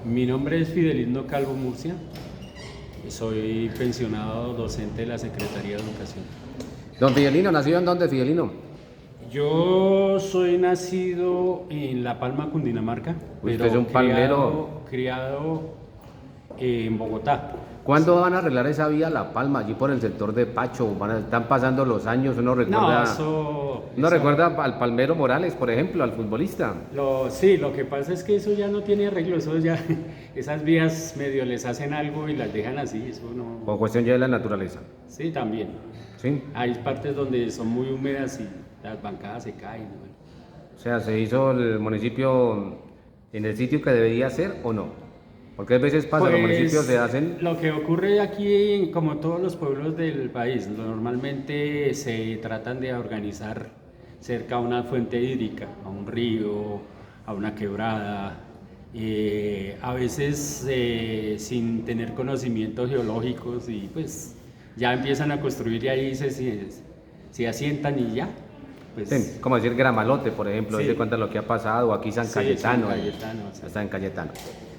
Mi nombre es Fidelino Calvo Murcia, soy pensionado docente de la Secretaría de Educación. Don Fidelino, ¿nacido en dónde, Fidelino? Yo soy nacido en La Palma, Cundinamarca, Usted es pero un palmero. criado en Bogotá. ¿Cuándo van a arreglar esa vía La Palma, allí por el sector de Pacho? Están pasando los años, No, uno recuerda al Palmero Morales, por ejemplo, al futbolista. sí, lo que pasa es que eso ya no tiene arreglo, eso ya, esas vías medio les hacen algo y las dejan así, eso no. Por cuestión ya de la naturaleza. Sí, también. ¿Sí? Hay partes donde son muy húmedas y las bancadas se caen. Bueno. O sea, ¿se hizo el municipio en el sitio que debería ser o no? Porque a veces pasa, los municipios se Pues hacen... lo que ocurre aquí, como en todos los pueblos del país, normalmente se tratan de organizar cerca a una fuente hídrica, a un río, a una quebrada, a veces sin tener conocimientos geológicos y pues ya empiezan a construir y ahí se asientan y ya. Sí, Pues como decir Gramalote, por ejemplo, sí, de cuenta lo que ha pasado, aquí San sí, Cayetano, San Cayetano, sí. está en Cayetano.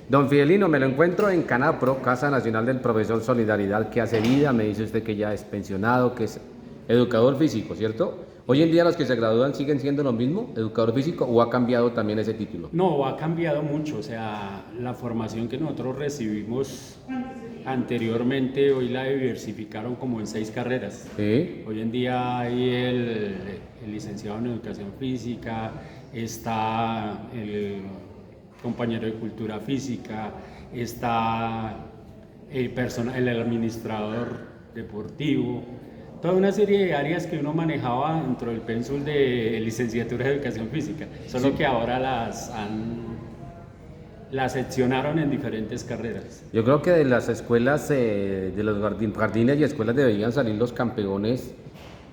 Don Fidelino, me lo encuentro en Canapro, Casa Nacional del Profesor Solidaridad, que hace vida, me dice usted que ya es pensionado, que es educador físico, ¿cierto? Hoy en día los que se gradúan siguen siendo lo mismo, educador físico, o ha cambiado también ese título. No, ha cambiado mucho, o sea, la formación que nosotros recibimos anteriormente, hoy la diversificaron como en 6 carreras. Sí, Hoy en día hay el licenciado en educación física, está el compañero de cultura física, está el administrador deportivo, toda una serie de áreas que uno manejaba dentro del pénsul de licenciatura de educación física, solo sí. que ahora las seccionaron en diferentes carreras. Yo creo que de las escuelas, de los jardines y escuelas deberían salir los campeones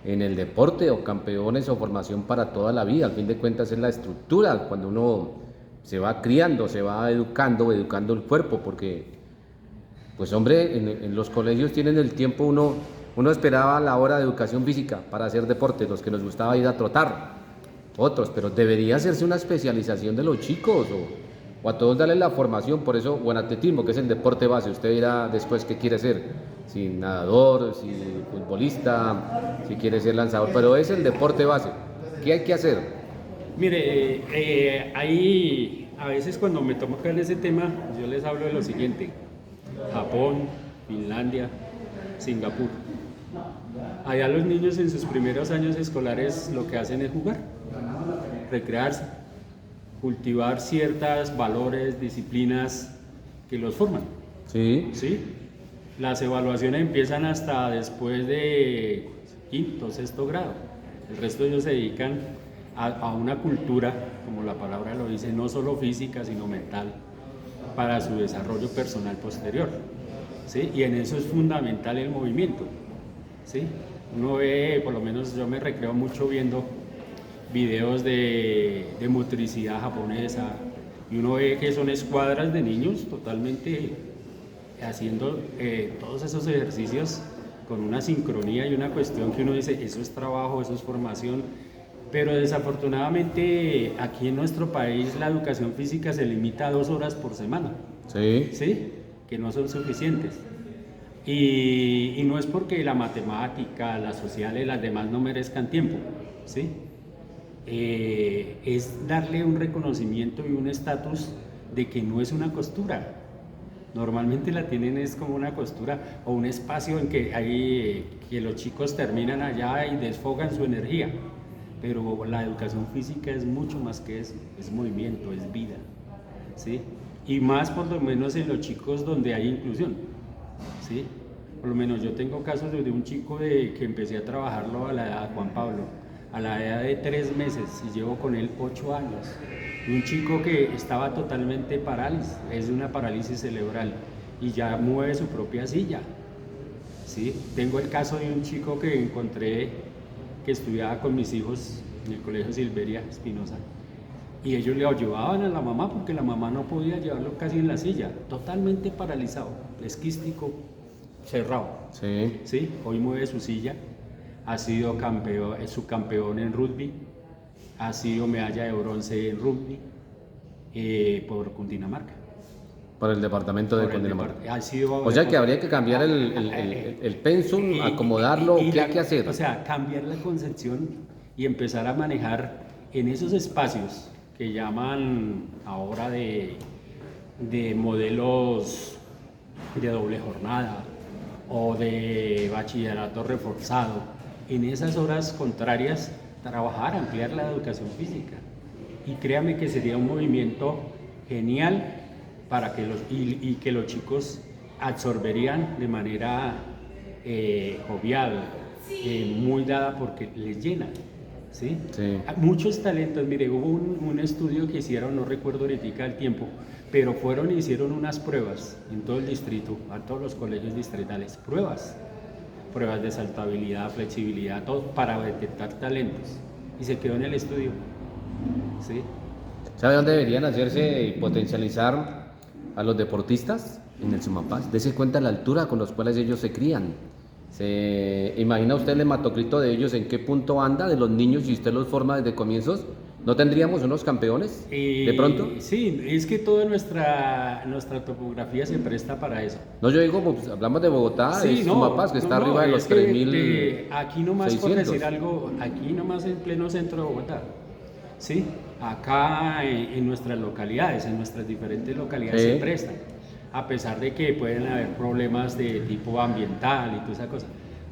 en el deporte o campeones o formación para toda la vida. Al fin de cuentas es la estructura, cuando uno se va criando, se va educando, educando el cuerpo, porque, pues hombre, en los colegios tienen el tiempo, uno esperaba la hora de educación física para hacer deporte, los que nos gustaba ir a trotar, otros, pero debería hacerse una especialización de los chicos o a todos darle la formación, por eso, o en atletismo, que es el deporte base, usted dirá después qué quiere ser, si nadador, si futbolista, si quiere ser lanzador, pero es el deporte base. ¿Qué hay que hacer? Mire, ahí a veces cuando me tocan ese tema, yo les hablo de lo siguiente: Japón, Finlandia, Singapur. Allá los niños en sus primeros años escolares lo que hacen es jugar, recrearse, cultivar ciertos valores, disciplinas que los forman. Sí, ¿Sí? Las evaluaciones empiezan hasta después de quinto, sexto grado. El resto de ellos se dedican a una cultura, como la palabra lo dice, no solo física, sino mental, para su desarrollo personal posterior. ¿Sí? Y en eso es fundamental el movimiento. ¿Sí? Uno ve, por lo menos yo me recreo mucho viendo videos de motricidad japonesa y uno ve que son escuadras de niños totalmente haciendo todos esos ejercicios con una sincronía y una cuestión que uno dice, eso es trabajo, eso es formación, pero desafortunadamente aquí en nuestro país la educación física se limita a 2 horas por semana, sí. ¿sí? Que no son suficientes. Y no es porque la matemática, las sociales, las demás no merezcan tiempo, ¿sí? Es darle un reconocimiento y un estatus de que no es una costura. Normalmente la tienen es como una costura o un espacio en que, que los chicos terminan allá y desfogan su energía. Pero la educación física es mucho más que eso, es movimiento, es vida, ¿sí? Y más por lo menos en los chicos donde hay inclusión, ¿sí? Por lo menos yo tengo casos de un chico que empecé a trabajarlo a la edad de Juan Pablo, a la edad de 3 meses y llevo con él 8 años. Y un chico que estaba totalmente parálisis, es de una parálisis cerebral y ya mueve su propia silla. ¿Sí? Tengo el caso de un chico que encontré que estudiaba con mis hijos en el colegio Silveria Espinosa y ellos le ayudaban a la mamá porque la mamá no podía llevarlo casi en la silla, totalmente paralizado, esquístico, cerrado. Sí. ¿Sí? Hoy mueve su silla, ha sido campeón, es subcampeón en rugby, ha sido medalla de bronce en rugby por Cundinamarca. Por el departamento de por el Cundinamarca. ha sido, O sea que habría que cambiar el pensum, acomodarlo, ¿qué hay que hacer? O sea, cambiar la concepción y empezar a manejar en esos espacios que llaman ahora de modelos de doble jornada o de bachillerato reforzado, en esas horas contrarias trabajar, ampliar la educación física. Y créame que sería un movimiento genial para que que los chicos absorberían de manera jovial, muy dada porque les llena. ¿Sí? Sí. Muchos talentos, mire, hubo un estudio que hicieron, no recuerdo ahorita el tiempo, pero fueron y hicieron unas pruebas en todo el distrito, a todos los colegios distritales, pruebas de saltabilidad, flexibilidad, todo para detectar talentos. Y se quedó en el estudio. ¿Sí? ¿Sabe dónde deberían hacerse y potencializar a los deportistas? En el Sumapaz. Dese cuenta la altura con los cuales ellos se crían. ¿Se imagina usted el hematocrito de ellos en qué punto anda de los niños si usted los forma desde comienzos? ¿No tendríamos unos campeones de pronto? Sí, es que toda nuestra topografía se presta para eso. No, yo digo, pues, hablamos de Bogotá, Sí, es Sumapaz, que está arriba de los 3.000. Aquí nomás, por decir algo, aquí nomás en pleno centro de Bogotá, ¿sí? Acá en nuestras localidades, en nuestras diferentes localidades se prestan, a pesar de que pueden haber problemas de tipo ambiental y toda esa cosa.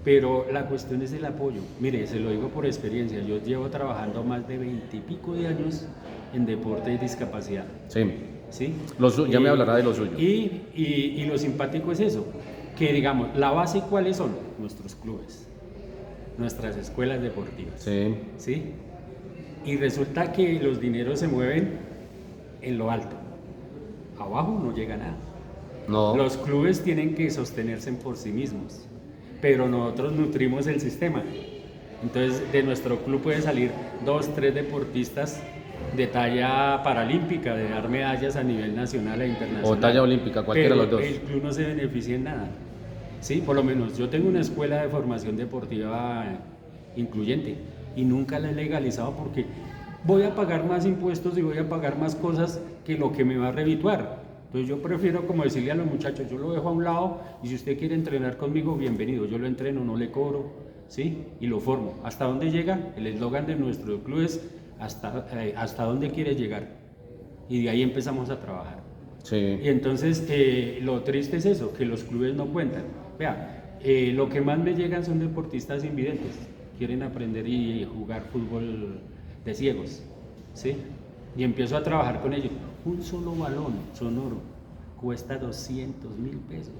Pero la cuestión es el apoyo. Mire, se lo digo por experiencia, yo llevo trabajando más de 20 y pico de años en deporte y discapacidad. Sí. ¿Sí? Ya me hablará de lo suyo. Y lo simpático es eso, que digamos, la base ¿cuáles son? Nuestros clubes, nuestras escuelas deportivas. Sí. ¿Sí? Y resulta que los dineros se mueven en lo alto. Abajo no llega nada. No. Los clubes tienen que sostenerse por sí mismos, pero nosotros nutrimos el sistema. Entonces, de nuestro club pueden salir 2, 3 deportistas de talla paralímpica, de dar medallas a nivel nacional e internacional. O talla olímpica, cualquiera de los dos. El club no se beneficia en nada. Sí, por lo menos yo tengo una escuela de formación deportiva incluyente y nunca la he legalizado porque voy a pagar más impuestos y voy a pagar más cosas que lo que me va a redituar. Entonces yo prefiero como decirle a los muchachos, yo lo dejo a un lado y si usted quiere entrenar conmigo, bienvenido, yo lo entreno, no le cobro, ¿sí? Y lo formo. ¿Hasta dónde llega? El eslogan de nuestro club es hasta dónde quieres llegar. Y de ahí empezamos a trabajar. Sí. Y entonces lo triste es eso, que los clubes no cuentan. Vea, lo que más me llegan son deportistas invidentes, quieren aprender y jugar fútbol de ciegos, ¿sí? Y empiezo a trabajar con ellos. Un solo balón sonoro cuesta 200.000 pesos.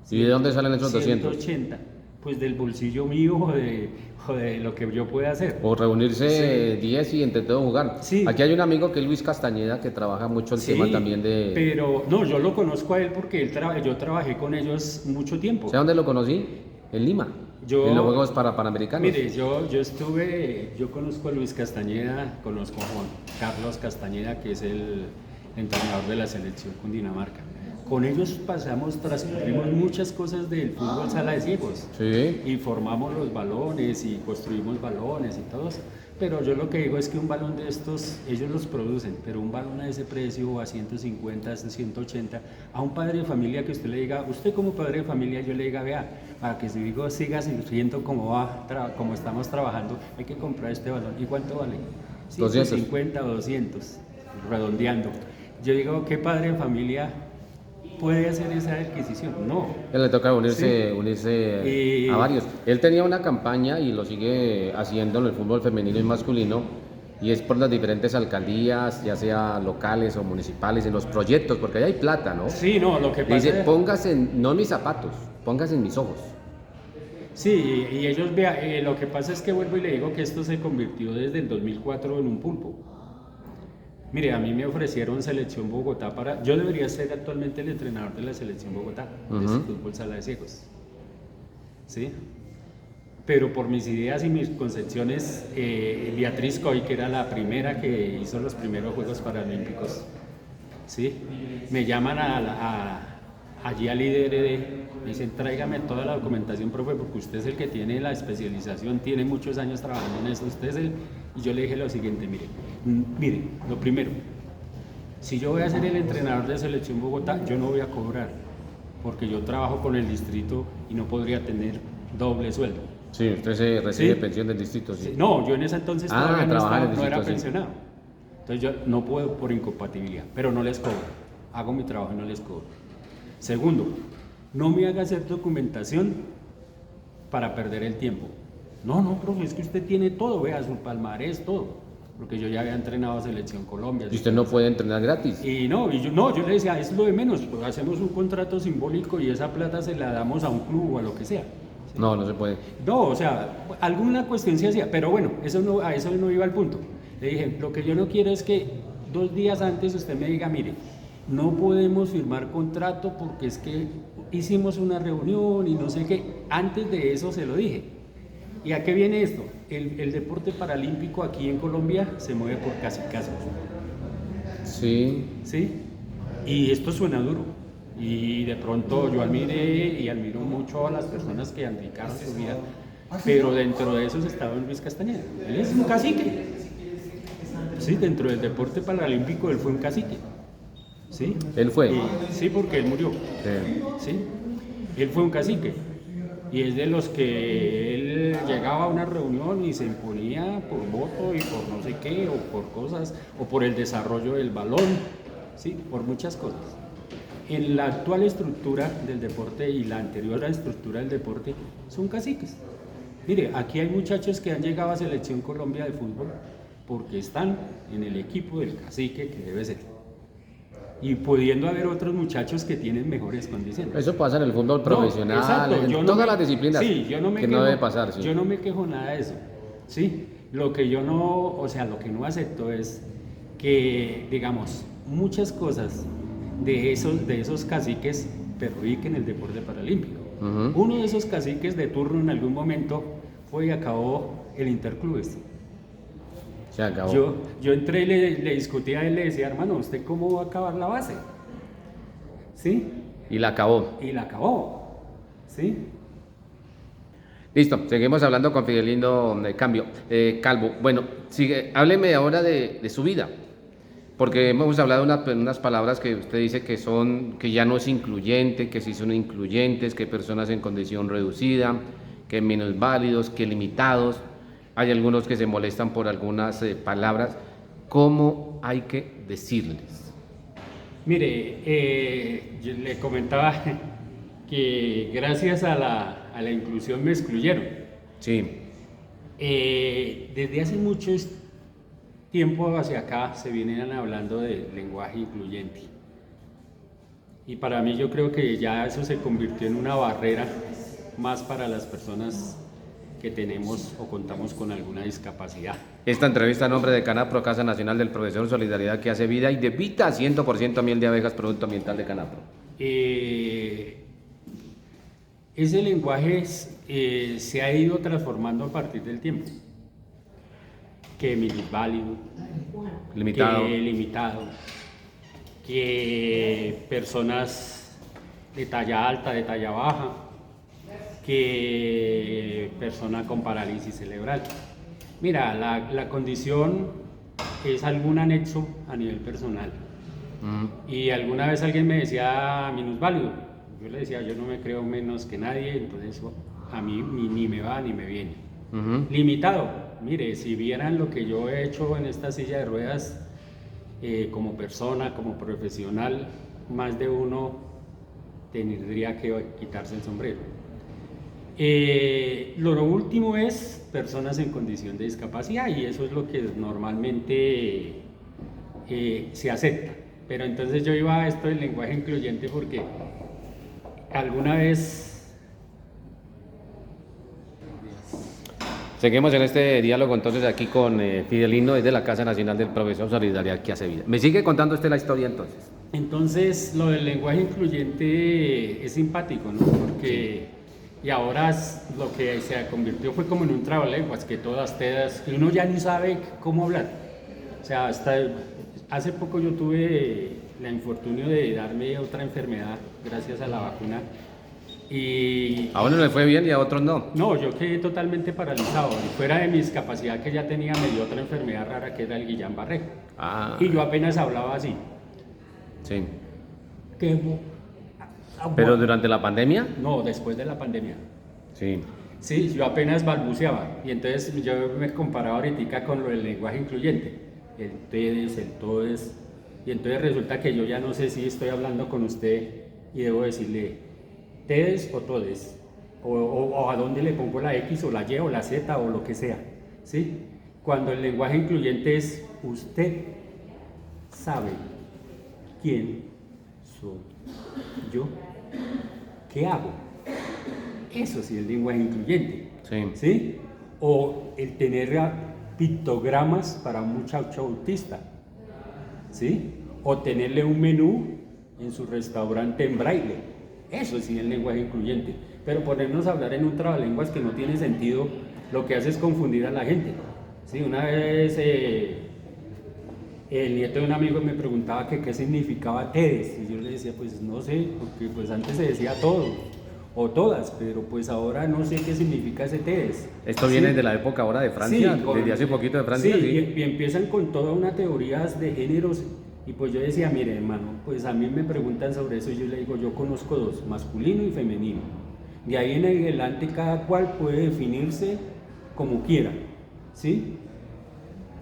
¿Y de dónde salen esos 200? 180, pues del bolsillo mío o de lo que yo pueda hacer. O reunirse 10 y entre todos jugar. Sí. Aquí hay un amigo que es Luis Castañeda que trabaja mucho el tema también de... Pero no, yo lo conozco a él porque yo trabajé con ellos mucho tiempo. ¿Sabe dónde lo conocí? En Lima. En los Juegos Panamericanos. Mire, yo conozco a Luis Castañeda, conozco a Juan Carlos Castañeda, que es el entrenador de la selección Cundinamarca. Con ellos transcurrimos muchas cosas del fútbol sala de ciegos. Sí. Y formamos los balones y construimos balones y todo eso. Pero yo lo que digo es que un balón de estos, ellos los producen, pero un balón a ese precio, a 150, a 180, a un padre de familia que usted le diga, usted como padre de familia, yo le diga, vea, para que su hijo siga sintiendo cómo estamos trabajando, hay que comprar este balón. ¿Y cuánto vale? 150 o 200, redondeando. Yo digo, ¿qué padre de familia puede hacer esa adquisición? No. Él le toca unirse a varios. Él tenía una campaña y lo sigue haciendo en el fútbol femenino y masculino, y es por las diferentes alcaldías, ya sea locales o municipales, en los proyectos, porque ahí hay plata, ¿no? Sí, no, lo que pasa dice, póngase no en mis zapatos, póngase en mis ojos. Sí, y ellos vean, lo que pasa es que vuelvo y le digo que esto se convirtió desde el 2004 en un pulpo. Mire, a mí me ofrecieron Selección Bogotá yo debería ser actualmente el entrenador de la Selección Bogotá, de ese fútbol sala de ciegos. ¿Sí? Pero por mis ideas y mis concepciones, Beatriz Coy, que era la primera que hizo los primeros Juegos Paralímpicos, ¿sí? Me llaman allí al IDRD, me dicen, tráigame toda la documentación, profe, porque usted es el que tiene la especialización, tiene muchos años trabajando en eso, usted es el... Y yo le dije lo siguiente, mire, lo primero, Si yo voy a ser el entrenador de Selección Bogotá, yo no voy a cobrar, porque yo trabajo con el distrito y no podría tener doble sueldo. Sí, usted se recibe ¿Sí? pensión del distrito, sí. Sí, no, yo en ese entonces todavía no, trabajaba en el no era distrito, sí. pensionado. Entonces yo no puedo por incompatibilidad, pero no les cobro. Hago mi trabajo y no les cobro. Segundo, no me haga hacer documentación para perder el tiempo. No, profe, es que usted tiene todo, vea, su palmarés, todo. Porque yo ya había entrenado a Selección Colombia. Y usted no puede entrenar gratis. Y no, yo le decía, es lo de menos, pues hacemos un contrato simbólico y esa plata se la damos a un club o a lo que sea. ¿Sí? No, no se puede. No, o sea, alguna cuestión se hacía, pero bueno, a eso no iba al punto. Le dije, lo que yo no quiero es que 2 días antes usted me diga, mire, no podemos firmar contrato porque es que hicimos una reunión y no sé qué. Antes de eso se lo dije. ¿Y a qué viene esto? El deporte paralímpico aquí en Colombia se mueve por cacicazgos. Sí. ¿Sí? Y esto suena duro. Y de pronto yo admiré y admiro mucho a las personas que dedicaron su vida, pero dentro de esos estaba Luis Castañeda. Él es un cacique. Sí, dentro del deporte paralímpico él fue un cacique. ¿Sí? Él fue. Sí, porque él murió. Sí. ¿Sí? Él fue un cacique. Y es de los que él llegaba a una reunión y se imponía por voto y por no sé qué, o por cosas, o por el desarrollo del balón, ¿sí? Por muchas cosas. En la actual estructura del deporte y la anterior estructura del deporte son caciques. Mire, aquí hay muchachos que han llegado a Selección Colombia de fútbol porque están en el equipo del cacique que debe ser. Y pudiendo haber otros muchachos que tienen mejores condiciones. Eso pasa en el fútbol profesional, exacto, en todas las disciplinas. Sí, yo no me que quejo, no debe pasar, sí. Yo no me quejo nada de eso. Sí, lo que yo no, o sea, lo que no acepto es que, digamos, muchas cosas de esos caciques perjudiquen el deporte paralímpico. Uno de esos caciques de turno en algún momento fue y acabó el Interclubes. Se acabó. Yo entré y le discutía a él, le decía, hermano, ¿usted cómo va a acabar la base? ¿Sí? Y la acabó. Y la acabó. ¿Sí? Listo, seguimos hablando con Fidelino Calvo. Bueno, hábleme ahora de su vida, porque hemos hablado de unas palabras que usted dice que ya no es incluyente, que sí son incluyentes, que personas en condición reducida, que minusválidos, que limitados. Hay algunos que se molestan por algunas palabras. ¿Cómo hay que decirles? Mire, yo le comentaba que gracias a la inclusión me excluyeron. Sí. Desde hace mucho tiempo hacia acá se vienen hablando de lenguaje incluyente. Y para mí yo creo que ya eso se convirtió en una barrera más para las personas que tenemos o contamos con alguna discapacidad. Esta entrevista a nombre de Canapro, Casa Nacional del Profesor Solidaridad que hace vida y de Vita 100% miel de abejas, producto ambiental de Canapro. Ese lenguaje se ha ido transformando a partir del tiempo. Que minusválido, Limitado. que limitado, que personas de talla alta, de talla baja, que persona con parálisis cerebral. Mira, la condición es algún anexo a nivel personal. Y alguna vez alguien me decía minusválido. Yo le decía, yo no me creo menos que nadie, entonces a mí ni me va ni me viene. Limitado. Mire, si vieran lo que yo he hecho en esta silla de ruedas, como persona, como profesional, más de uno tendría que quitarse el sombrero. Lo último es personas en condición de discapacidad y eso es lo que normalmente se acepta. Pero entonces yo iba a esto del lenguaje incluyente porque alguna vez... Seguimos en este diálogo entonces aquí con Fidelino desde la Casa Nacional del Profesor Solidaridad que hace vida. ¿Me sigue contando usted la historia entonces? Entonces lo del lenguaje incluyente es simpático, ¿no? Porque... Sí. Y ahora lo que se convirtió fue como en un trabalenguas, que todas tedas, y uno ya ni sabe cómo hablar. O sea, hasta hace poco yo tuve el infortunio de darme otra enfermedad gracias a la vacuna. Y a uno le fue bien y a otros no. No, yo quedé totalmente paralizado. Y fuera de mi discapacidad que ya tenía, me dio otra enfermedad rara que era el Guillain-Barré. Y yo apenas hablaba así. Sí. Que, Pero durante la pandemia, no, después de la pandemia. sí. Sí, yo apenas balbuceaba y entonces yo me comparaba ahorita con lo del lenguaje incluyente, el ustedes, el todes, y entonces resulta que yo ya no sé si estoy hablando con usted y debo decirle tedes o todes, o a dónde le pongo la X o la Y o la Z o lo que sea, ¿sí? Cuando el lenguaje incluyente es usted sabe quién soy yo, qué hago. Eso sí es lenguaje incluyente, Sí. ¿sí? O el tener pictogramas para un muchacho autista, ¿sí? O tenerle un menú en su restaurante en braille. Eso sí es lenguaje incluyente. Pero ponernos a hablar en un trabalenguas que no tiene sentido, lo que hace es confundir a la gente. ¿Sí? Una vez el nieto de un amigo me preguntaba que qué significaba TEDES y yo le decía pues no sé, porque pues antes se decía todo o todas, pero pues ahora no sé qué significa ese TEDES. Esto ¿Sí? viene de la época ahora de Francia, Sí, desde hace poquito de Francia. sí, Sí. y empiezan con toda una teorías de géneros y pues yo decía, mire hermano, pues a mí me preguntan sobre eso y yo le digo, yo conozco dos, masculino y femenino. De ahí en adelante cada cual puede definirse como quiera, ¿sí?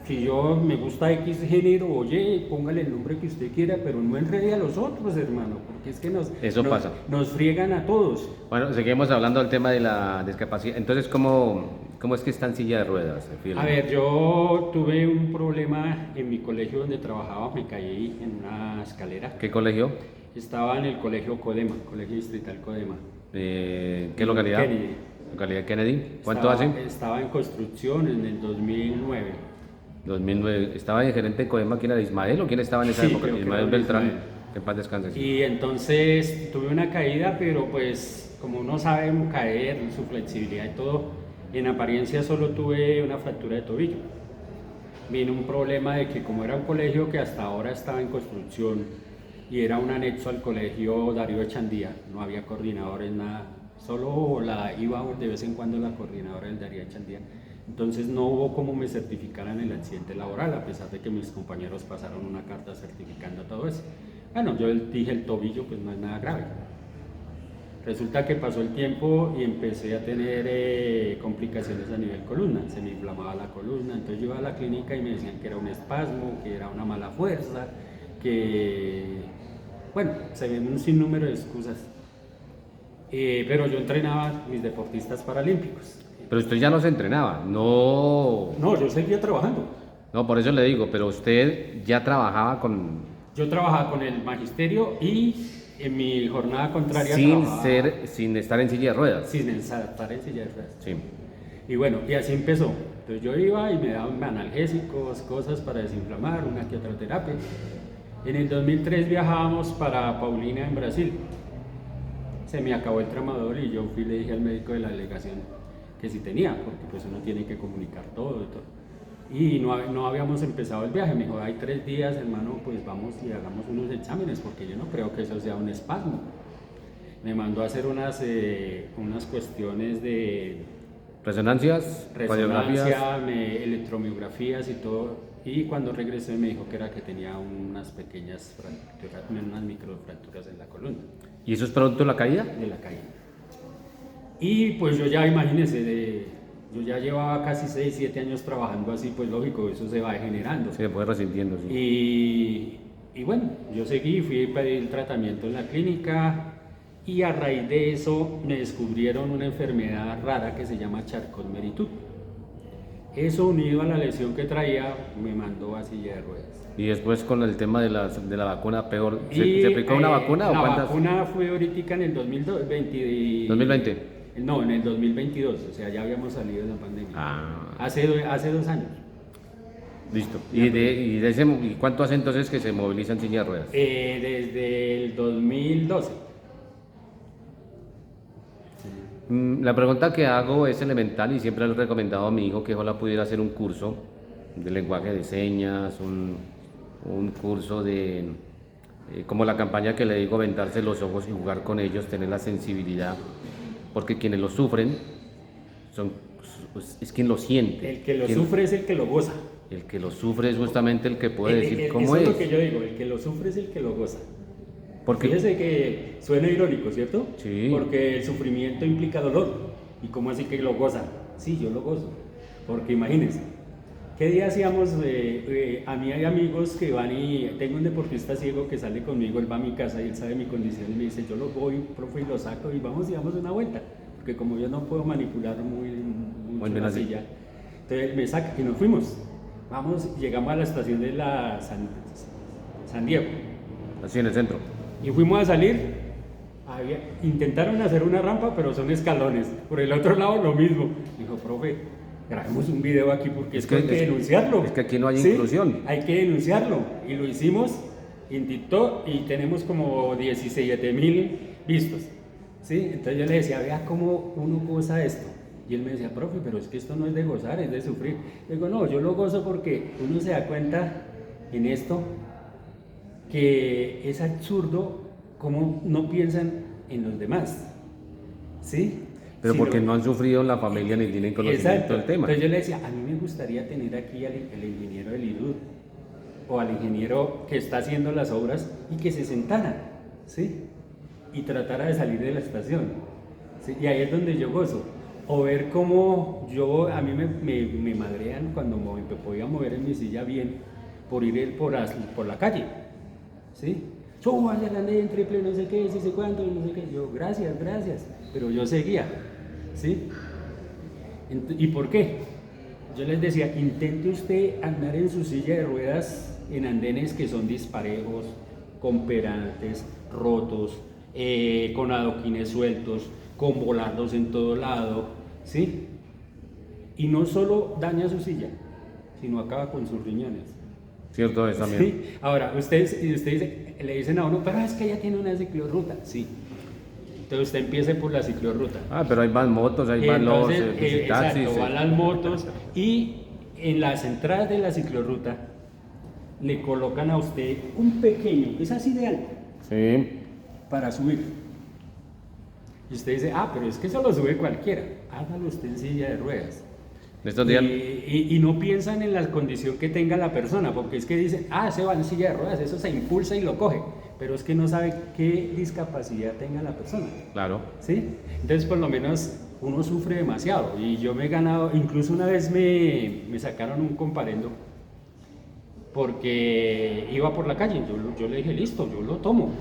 Si yo me gusta X género, oye, póngale el nombre que usted quiera, pero no enrede a los otros, hermano, porque es que Eso pasa. nos friegan a todos. Bueno, seguimos hablando del tema de la discapacidad. Entonces, ¿cómo es que está en silla de ruedas? A ver, yo tuve un problema en mi colegio donde trabajaba, me caí en una escalera. ¿Qué colegio? Estaba en el colegio Codema, Colegio Distrital Codema. ¿Qué localidad? Kennedy. Localidad Kennedy. ¿Cuánto hace? Estaba en construcción en el 2009. 2009. ¿Estaba de gerente de Codema quién era? ¿Ismael o quién estaba en esa Sí, época? creo que Ismael era Beltrán. Ismael. Que en paz descanse. Sí. Y entonces tuve una caída, pero pues como uno sabe caer, su flexibilidad y todo, en apariencia solo tuve una fractura de tobillo. Vino un problema de que como era un colegio que hasta ahora estaba en construcción y era un anexo al colegio Darío Echandía, no había coordinadores, nada, solo iba de vez en cuando la coordinadora del Darío Echandía. Entonces no hubo como me certificaran el accidente laboral, a pesar de que mis compañeros pasaron una carta certificando todo eso. Bueno, yo dije el tobillo, pues no es nada grave. Resulta que pasó el tiempo y empecé a tener complicaciones a nivel columna, se me inflamaba la columna, entonces yo iba a la clínica y me decían que era un espasmo, que era una mala fuerza, que, bueno, se ven un sinnúmero de excusas. Pero yo entrenaba mis deportistas paralímpicos. Pero usted ya no se entrenaba, no. No, yo seguía trabajando. No, por eso le digo, pero usted ya trabajaba con. Yo trabajaba con el magisterio y en mi jornada contraria Sin estar en silla de ruedas. sin estar en silla de ruedas. Sí. Y bueno, y así empezó. Entonces yo iba y me daban analgésicos, cosas para desinflamar, una que otra terapia. En el 2003 viajábamos para Paulina en Brasil. Se me acabó el tramador y yo fui y le dije al médico de la delegación que si tenía, porque pues uno tiene que comunicar todo y todo. Y no habíamos empezado el viaje, me dijo, hay 3 días, hermano, pues vamos y hagamos unos exámenes, porque yo no creo que eso sea un espasmo. Me mandó a hacer unas cuestiones de Resonancias, radiografías. resonancia, electromiografías y todo, y cuando regresé me dijo que era que tenía unas pequeñas fracturas, unas microfracturas en la columna. ¿Y eso es producto de la caída? De la caída. Y pues yo ya, imagínense, yo ya llevaba casi 6, 7 años trabajando así, pues lógico, eso se va degenerando. Se fue resintiendo, sí. Y bueno, yo seguí, fui a pedir tratamiento en la clínica y a raíz de eso me descubrieron una enfermedad rara que se llama Charcot-Marie-Tooth. Eso unido a la lesión que traía me mandó a silla de ruedas. Y después con el tema de la vacuna, peor. ¿Se aplicó una vacuna o cuántas? La vacuna fue ahorita en el 2020. 2020. No, en el 2022, o sea, ya habíamos salido de la pandemia. Ah. Hace 2 años. Listo. ¿Y cuánto hace entonces que se moviliza en silla de ruedas? Desde el 2012. La pregunta que hago es elemental y siempre le he recomendado a mi hijo que ojalá pudiera hacer un curso de lenguaje de señas, un curso de, como la campaña que le digo, vendarse los ojos y jugar con ellos, tener la sensibilidad, porque quienes lo sufren es quien lo siente. El que lo sufre es el que lo goza. El que lo sufre es justamente el que puede decir cómo eso es. es lo que yo digo, el que lo sufre es el que lo goza. Porque, Fíjese que suena irónico, ¿cierto? Sí. Porque el sufrimiento implica dolor. ¿Y cómo así que lo goza? Sí, yo lo gozo. Porque imagínense, ¿qué día hacíamos? A mí hay amigos que van y tengo un deportista ciego que sale conmigo, él va a mi casa y él sabe mi condición y me dice, yo lo voy, profe, y lo saco y vamos y damos una vuelta. Porque como yo no puedo manipular mucho la silla, entonces me saca y nos fuimos. Vamos, llegamos a la estación de la San Diego. Así en el centro. Y fuimos a salir, intentaron hacer una rampa, pero son escalones. Por el otro lado lo mismo. Dijo, profe, grabemos un video aquí porque es que hay que denunciarlo. Es que aquí no hay ¿sí? inclusión. Hay que denunciarlo. Y lo hicimos en TikTok y tenemos como 17,000 vistos. ¿sí? Entonces yo le decía, vea cómo uno goza esto. Y él me decía, profe, pero es que esto no es de gozar, es de sufrir. Le digo, no, yo lo gozo porque uno se da cuenta en esto que es absurdo cómo no piensan en los demás, ¿sí? Pero porque no han sufrido en la familia ni tienen conocimiento del tema. Entonces yo le decía, a mí me gustaría tener aquí al ingeniero del IRUD o al ingeniero que está haciendo las obras y que se sentara, ¿sí? Y tratara de salir de la estación, ¿sí? Y ahí es donde yo gozo. O ver cómo a mí me madrean cuando me podía mover en mi silla bien por ir por la calle. ¿Sí? Súbale grande en triple, no sé qué, no sé cuánto, no sé qué. Yo, gracias, pero yo seguía, ¿sí? ¿Y por qué? Yo les decía, intente usted andar en su silla de ruedas en andenes que son disparejos, con perantes, rotos, con adoquines sueltos, con volardos en todo lado, ¿sí? Y no solo daña su silla, sino acaba con sus riñones. Cierto es también. Sí. Ahora, usted le dicen a uno, pero es que ella tiene una ciclorruta. Sí. Entonces usted empiece por la ciclorruta. Ah, pero hay más motos, hay más los taxis. Exacto, van las motos y en las entradas de la ciclorruta le colocan a usted un pequeño, es así de alto, Sí. para subir. Y usted dice, pero es que eso lo sube cualquiera. Hágalo usted en silla de ruedas. Estos días... Y no piensan en la condición que tenga la persona, porque es que dicen, se va en silla de ruedas, eso se impulsa y lo coge, pero es que no sabe qué discapacidad tenga la persona. Claro. ¿Sí? Entonces, por lo menos, uno sufre demasiado, y yo me he ganado, incluso una vez me sacaron un comparendo, porque iba por la calle, yo le dije, listo, yo lo tomo,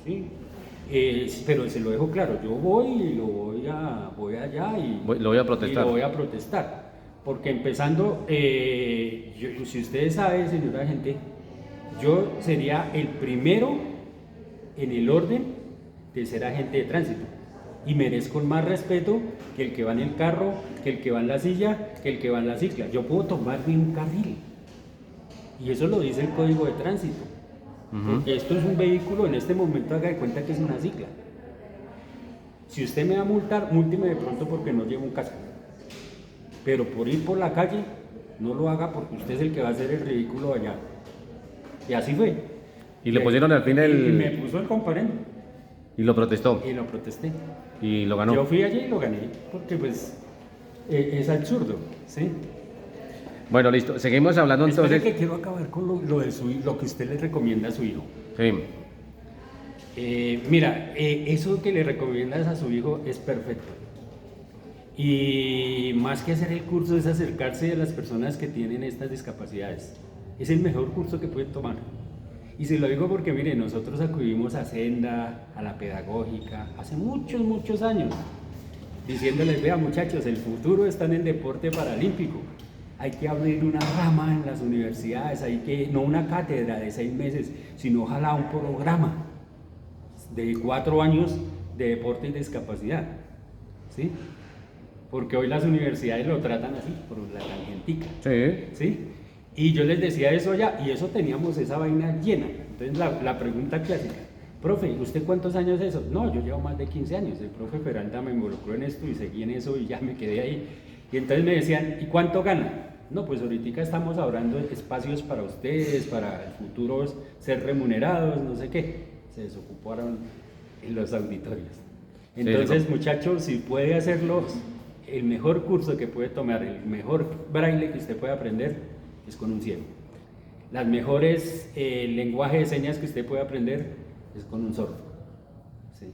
¿sí? Pero se lo dejo claro, yo voy y voy allá y lo voy a protestar. Y lo voy a protestar. Porque empezando, si ustedes saben, señora gente, yo sería el primero en el orden de ser agente de tránsito. Y merezco más respeto que el que va en el carro, que el que va en la silla, que el que va en la cicla. Yo puedo tomarme un carril. Y eso lo dice el Código de Tránsito. Porque esto es un vehículo, en este momento haga de cuenta que es una cicla. Si usted me va a multar, múlteme de pronto porque no llevo un casco. Pero por ir por la calle, no lo haga porque usted es el que va a hacer el ridículo allá. Y así fue. Y le pusieron al fin Y me puso el comparendo. Y lo protestó. Y lo protesté. Y lo ganó. Yo fui allí y lo gané, porque pues es absurdo, ¿sí? Bueno, listo. Seguimos hablando entonces. Espere que quiero acabar con lo que usted le recomienda a su hijo. Sí. Mira, eso que le recomiendas a su hijo es perfecto. Y más que hacer el curso es acercarse a las personas que tienen estas discapacidades. Es el mejor curso que pueden tomar. Y se lo digo porque, mire, nosotros acudimos a Senda, a la pedagógica, hace muchos años, diciéndoles, vea muchachos, el futuro está en el deporte paralímpico. Hay que abrir una rama en las universidades, no una cátedra de 6 meses, sino ojalá un programa de 4 años de deporte y discapacidad, ¿sí? Porque hoy las universidades lo tratan así, por la tangentica, ¿sí? Y yo les decía eso ya, y eso teníamos esa vaina llena. Entonces la pregunta clásica, profe, ¿usted cuántos años es eso? No, yo llevo más de 15 años, el profe Peralta me involucró en esto y seguí en eso y ya me quedé ahí. Y entonces me decían, ¿y cuánto gana? No, pues ahorita estamos hablando de espacios para ustedes, para el futuro ser remunerados, no sé qué. Se desocuparon en los auditorios. Entonces, muchachos, si puede hacerlo, el mejor curso que puede tomar, el mejor braille que usted puede aprender, es con un ciego. Las mejores lenguaje de señas que usted puede aprender es con un sordo. ¿Sí?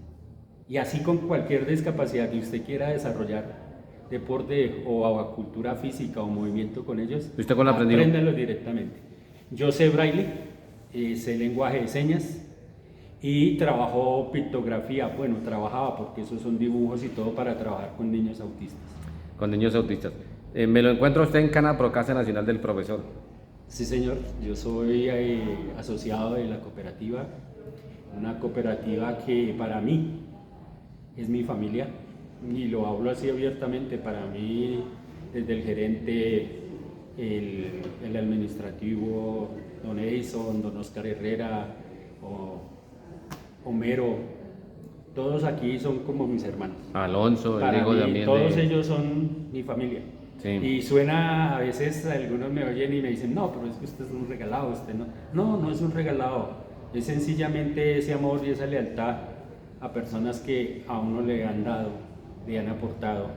Y así con cualquier discapacidad que usted quiera desarrollar, deporte o cultura física o movimiento con ellos, ¿Usted cuándo aprendió? apréndalo directamente. Yo sé braille, sé lenguaje de señas y trabajo pictografía. Bueno, trabajaba porque esos son dibujos y todo para trabajar con niños autistas. Con niños autistas. Me lo encuentro usted en Canapro, Casa Nacional del Profesor. Sí, señor, yo soy asociado de la cooperativa, una cooperativa que para mí es mi familia, y lo hablo así abiertamente. Para mí, desde el gerente, el administrativo, don Edison, don Oscar Herrera, Homero, todos aquí son como mis hermanos. Alonso, Para digo mí, también todos de... ellos son mi familia. Sí. Y suena, a veces algunos me oyen y me dicen, no, pero es que usted es un regalado, usted no. No, no es un regalado, es sencillamente ese amor y esa lealtad a personas que a uno le han dado, le han aportado,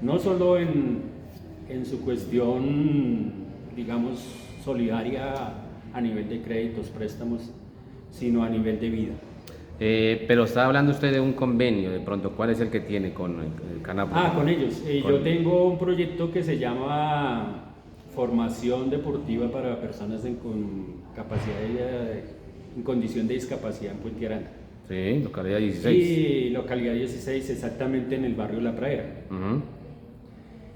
no solo en su cuestión, digamos, solidaria a nivel de créditos, préstamos, sino a nivel de vida. Pero está hablando usted de un convenio, de pronto, ¿cuál es el que tiene con el Canapro? Con ellos. Yo tengo un proyecto que se llama Formación Deportiva para Personas con en condición de discapacidad en Puente Aranda. Sí, localidad 16. Sí, localidad 16, exactamente en el barrio La Pradera. Uh-huh.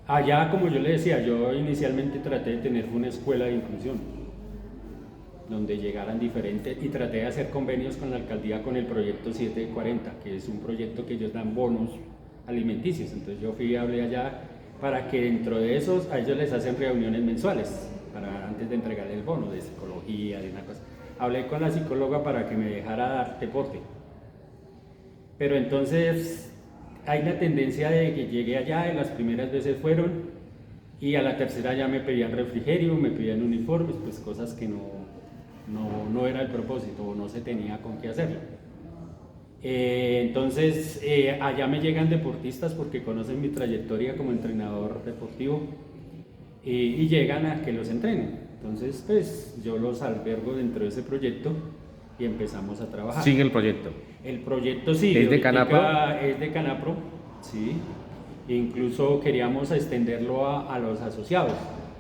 Allá, como yo le decía, yo inicialmente traté de tener una escuela de inclusión, donde llegaran diferentes, y traté de hacer convenios con la alcaldía con el proyecto 740, que es un proyecto que ellos dan bonos alimenticios. Entonces yo fui y hablé allá para que dentro de esos a ellos les hacen reuniones mensuales antes de entregar el bono de psicología, de una cosa. Hablé con la psicóloga para que me dejara dar deporte, pero entonces hay la tendencia de que llegué allá, y las primeras veces fueron, y a la tercera ya me pedían refrigerio, me pedían uniformes, pues cosas que no era el propósito, o no se tenía con qué hacerlo. Entonces allá me llegan deportistas porque conocen mi trayectoria como entrenador deportivo, y llegan a que los entrenen. Entonces pues yo los albergo dentro de ese proyecto y empezamos a trabajar. ¿Sigue el proyecto? El proyecto sigue. ¿Es de Canapro? Es de Canapro, sí. Incluso queríamos extenderlo a los asociados,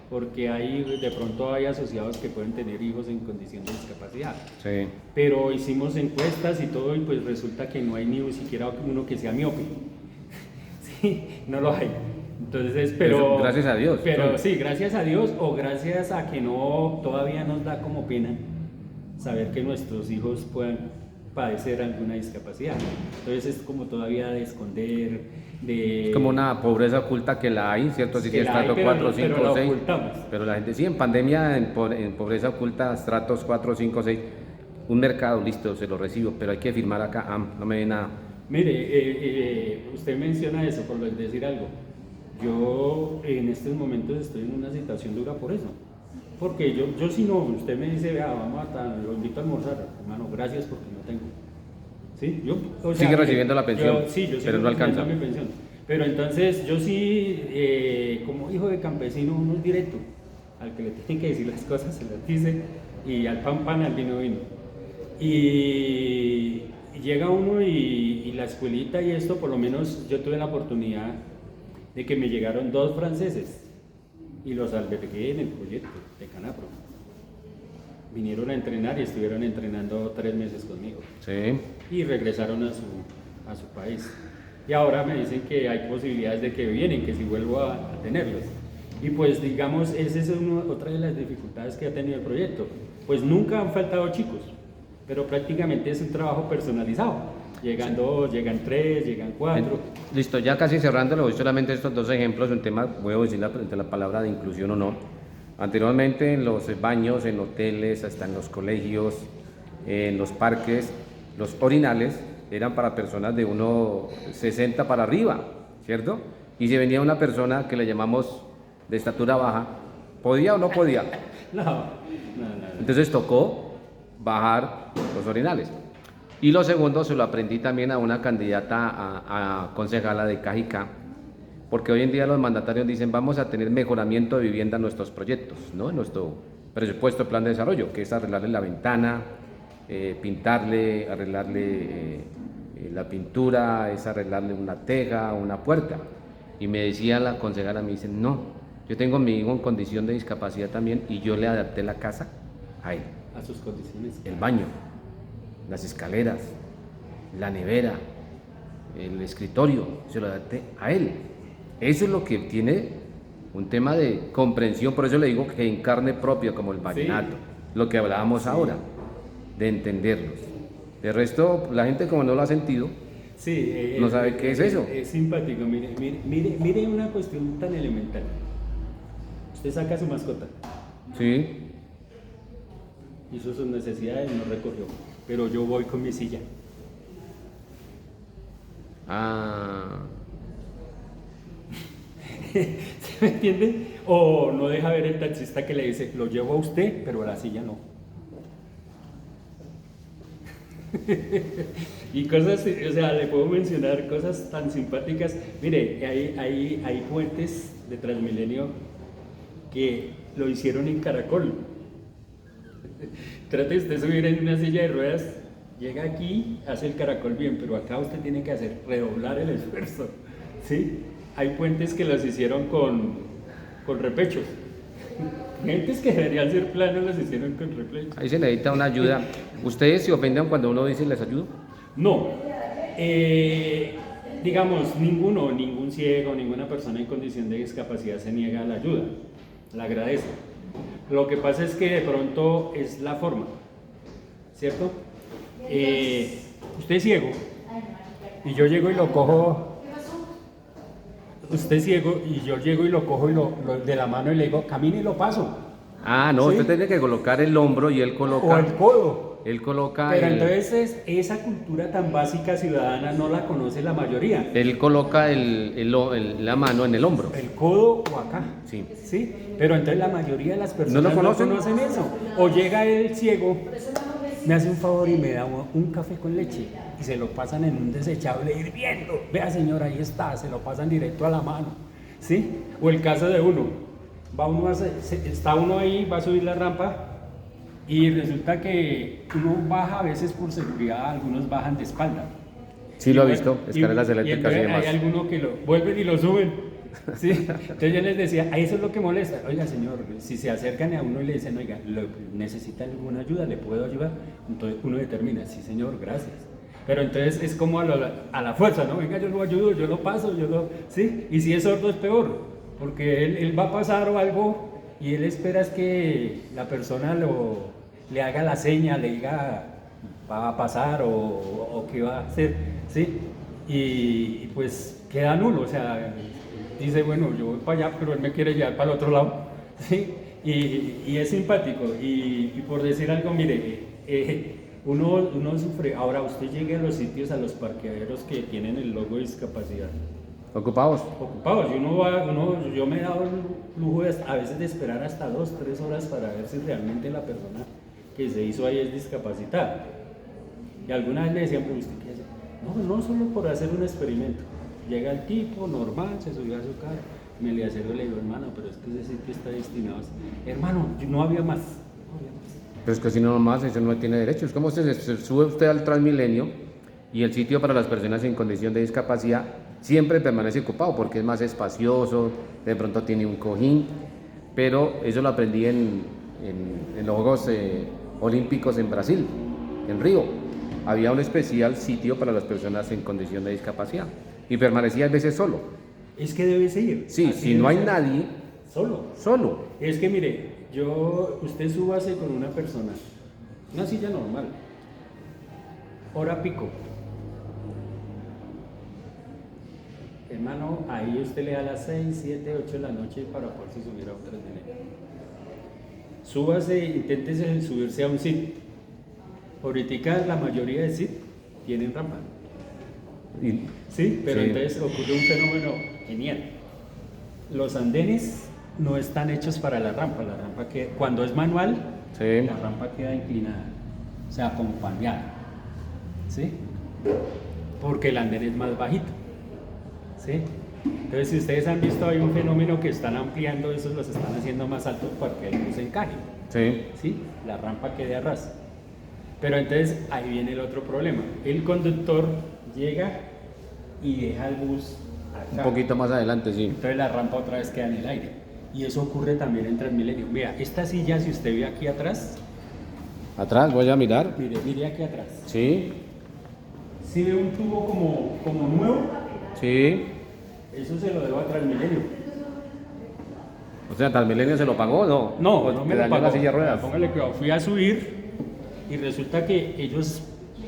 porque de pronto hay asociados que pueden tener hijos en condición de discapacidad. Sí. Pero hicimos encuestas y todo, y pues resulta que no hay ni siquiera uno que sea miope. Sí, no lo hay. Entonces, pero... Gracias a Dios. Pero sí, gracias a Dios, o gracias a que todavía nos da como pena saber que nuestros hijos puedan padecer alguna discapacidad. Entonces es como todavía de esconder, Es como una pobreza oculta que la hay, ¿cierto? Así que estrato 4, 5, 6. Pero la gente sí, en pandemia, en pobreza oculta, estratos 4, 5, 6. Un mercado, listo, se lo recibo, pero hay que firmar acá, no me ve nada. Mire, usted menciona eso, por decir algo. Yo en estos momentos estoy en una situación dura por eso. Porque yo si no, usted me dice, vea, lo invito a almorzar, hermano, gracias porque no tengo. ¿Sí? Sigue recibiendo la pensión, sí, yo pero no alcanza. Mi pensión. Pero entonces yo sí, como hijo de campesino, uno es directo. Al que le tienen que decir las cosas, se las dice, y al pan, pan, al vino, vino. Y llega uno y la escuelita y esto, por lo menos yo tuve la oportunidad de que me llegaron 2 franceses y los albergué en el proyecto de Canapro. Vinieron a entrenar y estuvieron entrenando 3 meses conmigo. Sí. Y regresaron a su país. Y ahora me dicen que hay posibilidades de que vienen, que si vuelvo a tenerlos. Y pues digamos, esa es otra de las dificultades que ha tenido el proyecto. Pues nunca han faltado chicos, pero prácticamente es un trabajo personalizado. Llegan 2, llegan 3, llegan 4. Listo, ya casi cerrando, le voy solamente estos 2 ejemplos, un tema, voy a decir la palabra de inclusión o no. Anteriormente en los baños, en hoteles, hasta en los colegios, en los parques, los orinales eran para personas de 1,60 para arriba, ¿cierto? Y si venía una persona que le llamamos de estatura baja, ¿podía o no podía? No. Entonces tocó bajar los orinales. Y lo segundo se lo aprendí también a una candidata a concejala de Cajicá, porque hoy en día los mandatarios dicen vamos a tener mejoramiento de vivienda en nuestros proyectos, ¿no? En nuestro presupuesto, plan de desarrollo, que es arreglarle la ventana, pintarle, arreglarle la pintura, es arreglarle una teja, una puerta. Y me decía la concejala, me dice, no, yo tengo a mi hijo en condición de discapacidad también y yo le adapté la casa a él. A sus condiciones. El baño, las escaleras, la nevera, el escritorio, se lo adapté a él. Eso es lo que tiene un tema de comprensión, por eso le digo que en carne propia, como el vallenato, sí, lo que hablábamos ahora, de entenderlos. De resto, la gente como no lo ha sentido, sí, no sabe qué es eso. Es simpático, mire una cuestión tan elemental. Usted saca a su mascota. Sí. Hizo sus necesidades, no recogió. Pero yo voy con mi silla. Ah. ¿Se me entiende? O no deja ver el taxista que le dice, lo llevo a usted, pero a la silla no. Y cosas, o sea, le puedo mencionar cosas tan simpáticas. Mire, hay puentes de Transmilenio que lo hicieron en caracol. Trate usted de subir en una silla de ruedas, llega aquí, hace el caracol bien, pero acá usted tiene que hacer redoblar el esfuerzo, ¿sí? Hay puentes que los hicieron con repechos. Gentes que deberían ser planos los hicieron con repechos. Ahí se necesita una ayuda. ¿Ustedes se ofenden cuando uno dice les ayudo? No. Digamos, ningún ciego, ninguna persona en condición de discapacidad se niega a la ayuda, la agradece. Lo que pasa es que de pronto es la forma, ¿cierto? Usted es ciego y yo llego y lo cojo. Usted es ciego y yo llego y lo cojo y lo de la mano y le digo, camine y lo paso. Ah, no, ¿sí? Usted tiene que colocar el hombro y él coloca... O el codo. Él coloca... Pero entonces esa cultura tan básica ciudadana no la conoce la mayoría. Él coloca la mano en el hombro. El codo o acá. Sí. ¿Sí? Pero entonces la mayoría de las personas no conocen eso. O llega el ciego, me hace un favor y me da un café con leche y se lo pasan en un desechable hirviendo. Vea señora, ahí está, se lo pasan directo a la mano. ¿Sí? O el caso de uno, está uno ahí, va a subir la rampa y resulta que uno baja a veces por seguridad, algunos bajan de espalda. Sí, lo he visto, escaleras eléctricas y demás. Hay algunos que lo vuelven y lo suben. ¿Sí? Entonces yo les decía, a eso es lo que molesta. Oiga señor, si se acercan a uno y le dicen, oiga, ¿necesita alguna ayuda? ¿Le puedo ayudar? Entonces uno determina, sí señor, gracias. Pero entonces es como a la fuerza, ¿no? Venga, yo lo ayudo, yo lo paso, ¿sí? Y si es sordo es peor, porque él va a pasar o algo y él espera es que la persona le haga la seña, le diga va a pasar o qué va a hacer, ¿sí? Y pues queda nulo, o sea, dice, bueno, yo voy para allá, pero él me quiere llevar para el otro lado, ¿sí? Y es simpático, y por decir algo, mire, uno sufre. Ahora usted llegue a los sitios, a los parqueaderos que tienen el logo de discapacidad. ¿Ocupados? Ocupados, yo me he dado el lujo a veces de esperar hasta 2, 3 horas para ver si realmente la persona que se hizo ahí es discapacitada. Y alguna vez me decían, pero usted qué hace. No solo por hacer un experimento. Llega el tipo, normal, se subió a su carro, me le acerco y le digo, hermano, pero es que ese sitio está destinado a... Hermano, no había más. Pero es que si no más, eso no tiene derechos. ¿Cómo se sube usted al Transmilenio y el sitio para las personas en condición de discapacidad siempre permanece ocupado porque es más espacioso, de pronto tiene un cojín? Pero eso lo aprendí en los Juegos Olímpicos en Brasil, en Río. Había un especial sitio para las personas en condición de discapacidad y permanecía a veces solo. Es que debe seguir. Sí, si no hay nadie, solo. Es que mire, usted súbase con una persona, una silla normal, hora pico. Hermano, ahí usted le da las 6, 7, 8 de la noche para poderse subir a un Transmilenio. Súbase, inténtese subirse a un SIT. Ahorita la mayoría de SIT tienen rampa. Sí, pero sí. Entonces ocurre un fenómeno genial. Los andenes no están hechos para la rampa que cuando es manual, sí, la rampa queda inclinada, o sea, acompañada, ¿sí? Porque el andén es más bajito, ¿sí? Entonces, si ustedes han visto, hay un fenómeno que están ampliando, esos los están haciendo más altos para que el bus encaje, Sí. ¿sí? La rampa quede a ras. Pero entonces, ahí viene el otro problema. El conductor llega y deja el bus Un acá. poquito más adelante, sí. Entonces la rampa otra vez queda en el aire. Y eso ocurre también en Transmilenio. Mira, esta silla, si usted ve aquí atrás, Atrás, voy a mirar. mire aquí atrás. Sí, Si ve un tubo como nuevo, sí. eso se lo debo a Transmilenio. O sea, Transmilenio se lo pagó, ¿no? No, ¿O no me te lo dañó pagó. la silla de ruedas? Póngale cuidado, fui a subir y resulta que ellos,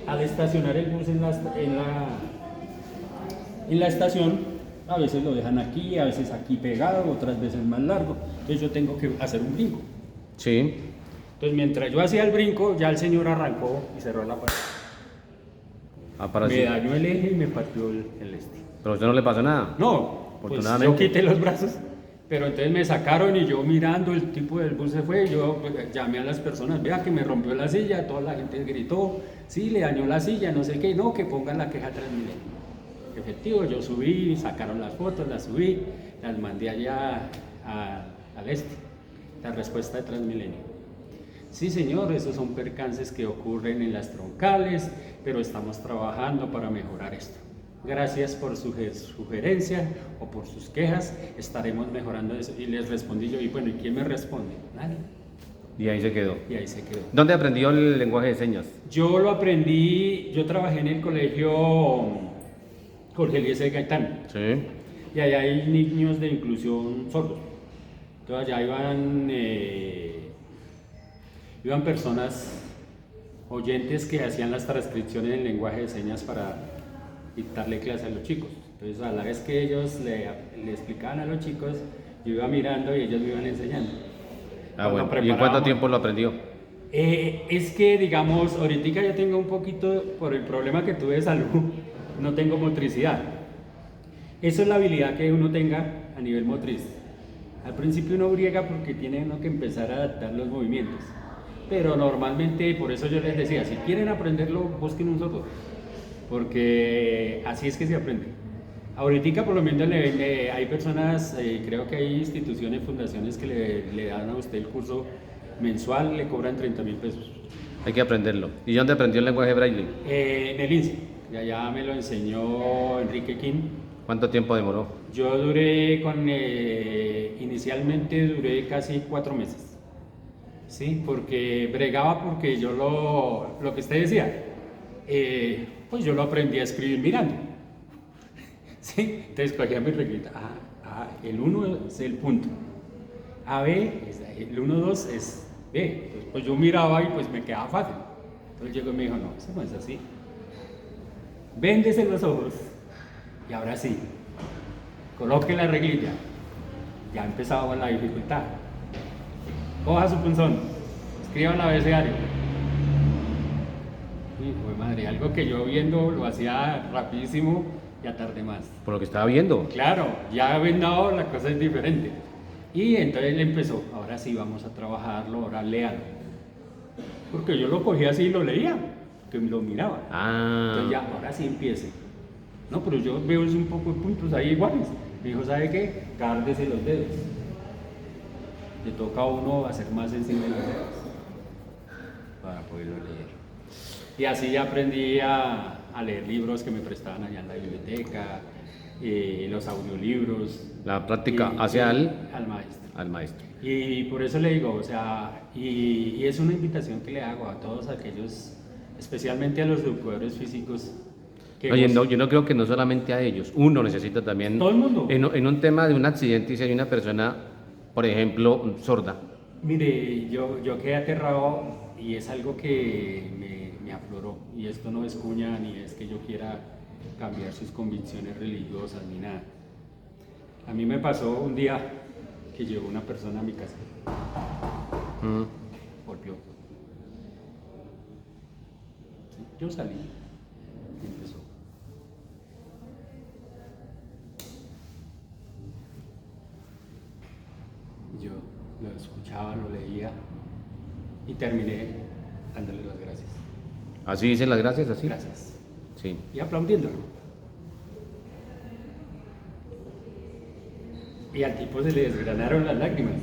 al estacionar el bus en la estación, a veces lo dejan aquí, a veces aquí pegado, otras veces más largo. Entonces yo tengo que hacer un brinco. Sí. Entonces mientras yo hacía el brinco, ya el señor arrancó y cerró la puerta. Ah, para Me sí. dañó el eje y me partió el este. Pero a usted no le pasó nada. No, pues Afortunadamente. yo quité los brazos, pero entonces me sacaron y yo mirando, el tipo del bus se fue, yo pues, llamé a las personas, vea que me rompió la silla, toda la gente gritó, sí, le dañó la silla, no sé qué, no, que pongan la queja Transmilenio. Efectivo, yo subí, sacaron las fotos, las subí, las mandé allá al este, la respuesta de Transmilenio. Sí, señor, esos son percances que ocurren en las troncales, pero estamos trabajando para mejorar esto. Gracias por su sugerencia o por sus quejas, estaremos mejorando eso. Y les respondí yo, y bueno, ¿y quién me responde? Nadie. Y ahí se quedó. Y ahí se quedó. ¿Dónde aprendió el lenguaje de señas? Yo lo aprendí, yo trabajé en el colegio Jorge Eliezer Gaitán, Sí. y allá hay niños de inclusión sordos. Entonces allá iban personas oyentes que hacían las transcripciones en lenguaje de señas para dictarle clase a los chicos. Entonces a la vez que ellos le explicaban a los chicos, yo iba mirando y ellos me iban enseñando. Ah, Cuando bueno. ¿Y en cuánto preparábamos- tiempo lo aprendió? Es que, digamos, ahorita yo tengo un poquito, por el problema que tuve de salud, no tengo motricidad. Eso es la habilidad que uno tenga a nivel motriz. Al principio uno briega porque tiene uno que empezar a adaptar los movimientos. Pero normalmente, por eso yo les decía, si quieren aprenderlo, busquen un software. Porque así es que se aprende. Ahorita por lo menos hay personas, creo que hay instituciones, fundaciones que le dan a usted el curso mensual, le cobran 30.000 pesos. Hay que aprenderlo. ¿Y dónde aprendió el lenguaje braille? En el INSE, y allá me lo enseñó Enrique King. ¿Cuánto tiempo demoró? Yo duré inicialmente duré casi 4 meses. Sí, porque bregaba porque yo lo que usted decía, pues yo lo aprendí a escribir mirando. Sí, entonces cogía mi reglita, el 1 es el punto, el 1, 2 es B. Entonces, pues yo miraba y pues me quedaba fácil. Entonces llegó y me dijo, no, eso no es así. Véndese los ojos y ahora sí, coloque la reglilla. Ya empezaba con la dificultad. Coja su punzón, escriba el abecedario. Y fue madre, algo que yo viendo lo hacía rapidísimo, ya tardé más. Por lo que estaba viendo. Claro, ya vendado la cosa es diferente. Y entonces él empezó, ahora sí vamos a trabajarlo, ahora léalo. Porque yo lo cogía así y lo leía, que lo miraba. Entonces ya, ahora sí empiece. No, pero yo veo un poco de puntos ahí iguales. Me dijo, ¿sabe qué? Cárdese los dedos. Le toca a uno hacer más sensible los dedos para poderlo leer. Y así ya aprendí a leer libros que me prestaban allá en la biblioteca, los audiolibros. La práctica Y- hacia y- el al maestro. maestro. Y por eso le digo, o sea, y es una invitación que le hago a todos aquellos, especialmente a los educadores físicos. Que Oye, no, yo no creo que no solamente a ellos, uno necesita también, Todo el mundo. en un tema de un accidente, y si hay una persona, por ejemplo, sorda, Mire, yo quedé aterrado y es algo que me afloró. Y esto no es cuña ni es que yo quiera cambiar sus convicciones religiosas ni nada. A mí me pasó un día que llegó una persona a mi casa, golpeó. Sí, yo salí y empezó. Yo lo escuchaba, lo leía y terminé dándole las gracias. así dicen las gracias, así. Gracias. Sí. Y aplaudiéndolo. Y al tipo se le desgranaron las lágrimas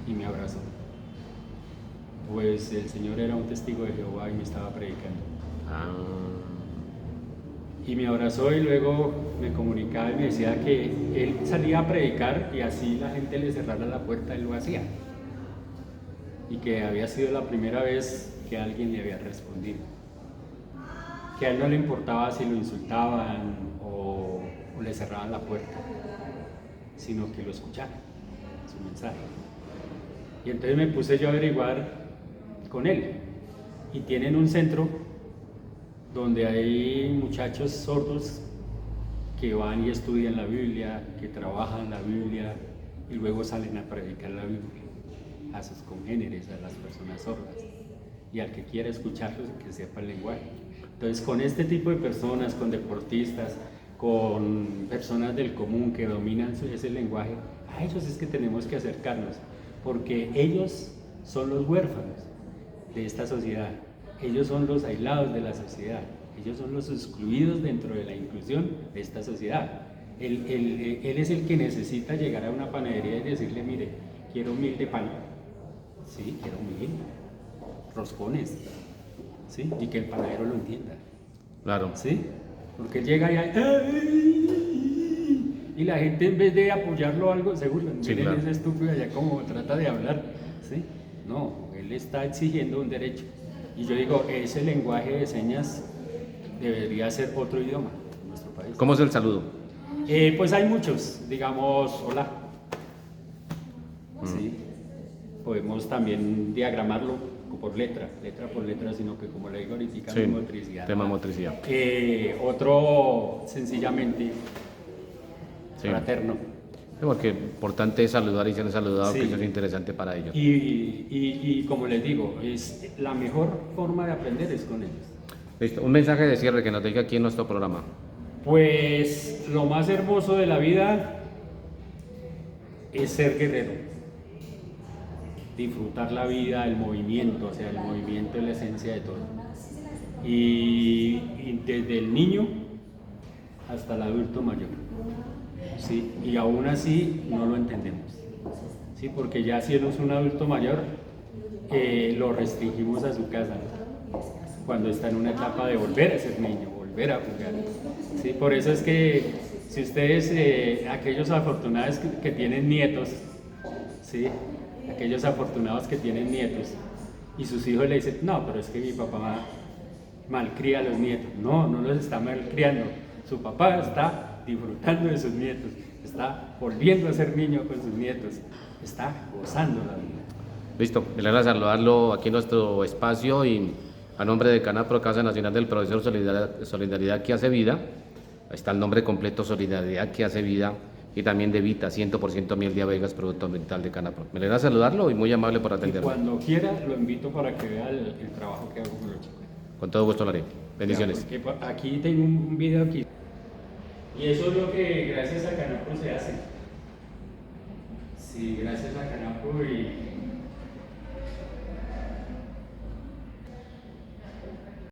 y me abrazó. Pues el Señor era un testigo de Jehová y me estaba predicando. Ah, Y me abrazó y luego me comunicaba y me decía que él salía a predicar y así la gente le cerrara la puerta, él lo hacía. Y que había sido la primera vez que alguien le había respondido. Que a él no le importaba si lo insultaban o le cerraban la puerta, sino que lo escucharan, su mensaje. Y entonces me puse yo a averiguar con él. Y tienen un centro donde hay muchachos sordos que van y estudian la Biblia, que trabajan la Biblia y luego salen a predicar la Biblia a sus congéneres, a las personas sordas y al que quiera escucharlos que sepa el lenguaje. Entonces con este tipo de personas, con deportistas, con personas del común que dominan ese lenguaje, a ellos es que tenemos que acercarnos, porque ellos son los huérfanos de esta sociedad. Ellos son los aislados de la sociedad, ellos son los excluidos dentro de la inclusión de esta sociedad. Él es el que necesita llegar a una panadería y decirle, mire, quiero 1000 de pan, sí, quiero 1000 roscones, sí, y que el panadero lo entienda. claro. Sí, porque él llega y la gente en vez de apoyarlo o algo se burlan. Sí, Miren claro. ese estúpido allá como trata de hablar, ¿sí? No, él está exigiendo un derecho. Y yo digo, ese lenguaje de señas debería ser otro idioma en nuestro país. ¿Cómo es el saludo? Pues hay muchos, digamos, hola. Sí. Podemos también diagramarlo por letra por letra, sino que como le digo ahorita, Sí, motricidad. tema motricidad. Otro, sencillamente, Sí. fraterno. Porque importante es saludar y ser saludado, Sí. que eso es interesante para ellos. Y como les digo, la mejor forma de aprender es con ellos. Listo, un mensaje de cierre que nos diga aquí en nuestro programa. Pues lo más hermoso de la vida es ser guerrero, disfrutar la vida, el movimiento, o sea, el movimiento es la esencia de todo. Y desde el niño hasta el adulto mayor, ¿sí? Y aún así no lo entendemos, ¿sí? Porque ya si él es un adulto mayor, lo restringimos a su casa, cuando está en una etapa de volver a ser niño, volver a jugar, ¿sí? Por eso es que si ustedes, aquellos afortunados que tienen nietos, ¿sí? Aquellos afortunados que tienen nietos y sus hijos le dicen, no, pero es que mi papá malcría a los nietos. No, no los está malcriando. Su papá está disfrutando de sus nietos, está volviendo a ser niño con sus nietos, está gozando la vida. Listo, me alegra saludarlo aquí en nuestro espacio y a nombre de Canapro, Casa Nacional del Profesor Solidaridad que hace vida. Ahí está el nombre completo, Solidaridad que hace vida, y también de Vita, 100% miel de abejas, producto ambiental de Canapro. Me alegra saludarlo y muy amable por Y atenderme. cuando quiera lo invito para que vea el trabajo que hago con los chicos. Con todo gusto lo haré. Bendiciones. Ya, porque aquí tengo un video aquí. Y eso es lo que gracias a Canapro se hace. Sí, gracias a Canapro y